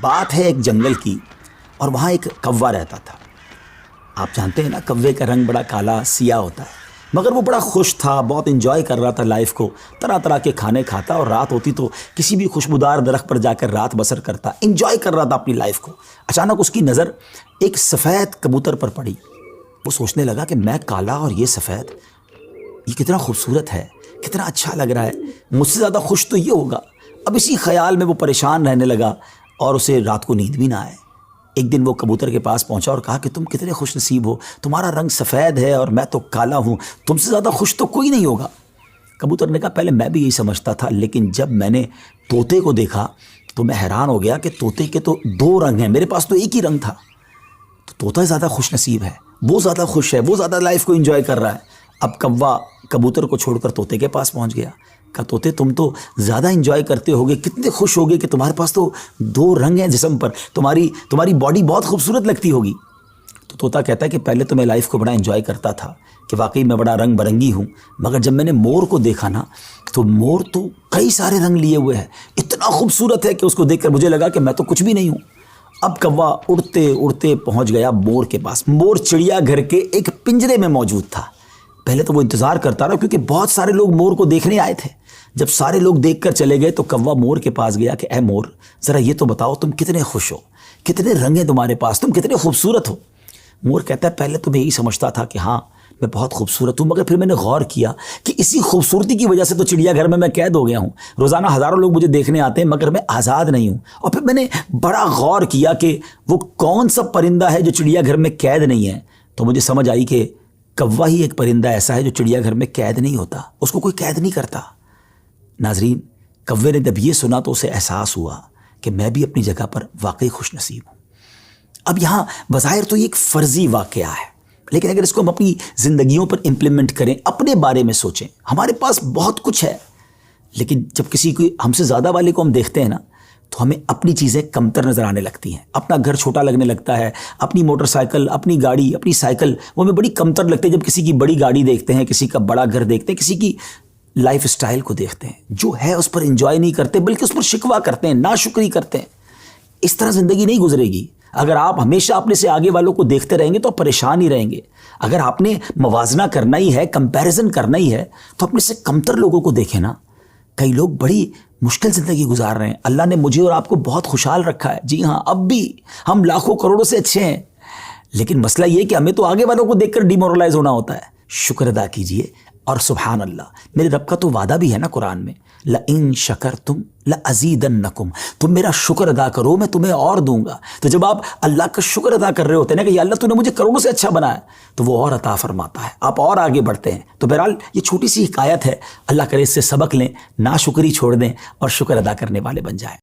بات ہے ایک جنگل کی، اور وہاں ایک کوا رہتا تھا۔ آپ جانتے ہیں نا، کوے کا رنگ بڑا کالا سیاہ ہوتا ہے، مگر وہ بڑا خوش تھا، بہت انجوائے کر رہا تھا لائف کو، طرح طرح کے کھانے کھاتا، اور رات ہوتی تو کسی بھی خوشبودار درخت پر جا کر رات بسر کرتا، انجوائے کر رہا تھا اپنی لائف کو۔ اچانک اس کی نظر ایک سفید کبوتر پر پڑی۔ وہ سوچنے لگا کہ میں کالا اور یہ سفید، یہ کتنا خوبصورت ہے، کتنا اچھا لگ رہا ہے، مجھ سے زیادہ خوش تو یہ ہوگا۔ اب اسی خیال میں وہ پریشان رہنے لگا اور اسے رات کو نیند بھی نہ آئے۔ ایک دن وہ کبوتر کے پاس پہنچا اور کہا کہ تم کتنے خوش نصیب ہو، تمہارا رنگ سفید ہے اور میں تو کالا ہوں، تم سے زیادہ خوش تو کوئی نہیں ہوگا۔ کبوتر نے کہا پہلے میں بھی یہی سمجھتا تھا، لیکن جب میں نے طوطے کو دیکھا تو میں حیران ہو گیا کہ طوطے کے تو دو رنگ ہیں، میرے پاس تو ایک ہی رنگ تھا۔ تو طوطا زیادہ خوش نصیب ہے، وہ زیادہ خوش ہے، وہ زیادہ لائف کو انجوائے کر رہا ہے۔ اب کوا کبوتر کو چھوڑ کر طوطے کے پاس پہنچ گیا۔ کہا طوطے تم تو زیادہ انجوائے کرتے ہوگے، کتنے خوش ہوگے کہ تمہارے پاس تو دو رنگ ہیں جسم پر، تمہاری باڈی بہت خوبصورت لگتی ہوگی۔ تو طوطا کہتا ہے کہ پہلے تو میں لائف کو بڑا انجوائے کرتا تھا کہ واقعی میں بڑا رنگ برنگی ہوں، مگر جب میں نے مور کو دیکھا نا تو مور تو کئی سارے رنگ لیے ہوئے ہے، اتنا خوبصورت ہے کہ اس کو دیکھ کر مجھے لگا کہ میں تو کچھ بھی نہیں ہوں۔ اب کوا اڑتے اڑتے پہنچ گیا مور کے پاس۔ مور چڑیا گھر کے ایک پنجرے میں موجود تھا۔ پہلے تو وہ انتظار کرتا رہا کیونکہ بہت سارے لوگ مور کو دیکھنے آئے تھے۔ جب سارے لوگ دیکھ کر چلے گئے تو کوا مور کے پاس گیا کہ اے مور، ذرا یہ تو بتاؤ تم کتنے خوش ہو، کتنے رنگ ہیں تمہارے پاس، تم کتنے خوبصورت ہو۔ مور کہتا ہے پہلے تو میں یہی سمجھتا تھا کہ ہاں میں بہت خوبصورت ہوں، مگر پھر میں نے غور کیا کہ اسی خوبصورتی کی وجہ سے تو چڑیا گھر میں قید ہو گیا ہوں، روزانہ ہزاروں لوگ مجھے دیکھنے آتے ہیں مگر میں آزاد نہیں ہوں۔ اور پھر میں نے بڑا غور کیا کہ وہ کون سا پرندہ ہے جو چڑیا گھر میں قید نہیں ہے، تو مجھے سمجھ آئی کہ کوا ہی ایک پرندہ ایسا ہے جو چڑیا گھر میں قید نہیں ہوتا، اس کو کوئی قید نہیں کرتا۔ ناظرین، کوے نے جب یہ سنا تو اسے احساس ہوا کہ میں بھی اپنی جگہ پر واقعی خوش نصیب ہوں۔ اب یہاں بظاہر تو یہ ایک فرضی واقعہ ہے، لیکن اگر اس کو ہم اپنی زندگیوں پر امپلیمنٹ کریں، اپنے بارے میں سوچیں، ہمارے پاس بہت کچھ ہے، لیکن جب کسی کو ہم سے زیادہ والے کو ہم دیکھتے ہیں نا تو ہمیں اپنی چیزیں کمتر نظر آنے لگتی ہیں، اپنا گھر چھوٹا لگنے لگتا ہے، اپنی موٹر سائیکل، اپنی گاڑی، اپنی سائیکل وہ ہمیں بڑی کمتر لگتی ہے جب کسی کی بڑی گاڑی دیکھتے ہیں، کسی کا بڑا گھر دیکھتے ہیں، کسی کی لائف سٹائل کو دیکھتے ہیں، جو ہے اس پر انجوائے نہیں کرتے بلکہ اس پر شکوہ کرتے ہیں، ناشکری کرتے ہیں۔ اس طرح زندگی نہیں گزرے گی۔ اگر آپ ہمیشہ اپنے سے آگے والوں کو دیکھتے رہیں گے تو آپ پریشان ہی رہیں گے۔ اگر آپ نے موازنہ کرنا ہی ہے، کمپیریزن کرنا ہی ہے، تو اپنے سے کمتر لوگوں کو دیکھیں نا۔ کئی لوگ بڑی مشکل زندگی گزار رہے ہیں، اللہ نے مجھے اور آپ کو بہت خوشحال رکھا ہے، جی ہاں اب بھی ہم لاکھوں کروڑوں سے اچھے ہیں، لیکن مسئلہ یہ کہ ہمیں تو آگے والوں کو دیکھ کر ڈیمورلائز ہونا ہوتا ہے۔ شکر ادا کیجئے، اور سبحان اللہ، میرے رب کا تو وعدہ بھی ہے نا قرآن میں، لَإِن شَكَرْتُمْ لَأَزِيدَنَّكُمْ، تم میرا شکر ادا کرو میں تمہیں اور دوں گا۔ تو جب آپ اللہ کا شکر ادا کر رہے ہوتے ہیں نا کہ یا اللہ تو نے مجھے کروڑوں سے اچھا بنایا، تو وہ اور عطا فرماتا ہے، آپ اور آگے بڑھتے ہیں۔ تو بہرحال یہ چھوٹی سی حکایت ہے، اللہ کرے اس سے سبق لیں، ناشکری چھوڑ دیں اور شکر ادا کرنے والے بن جائیں۔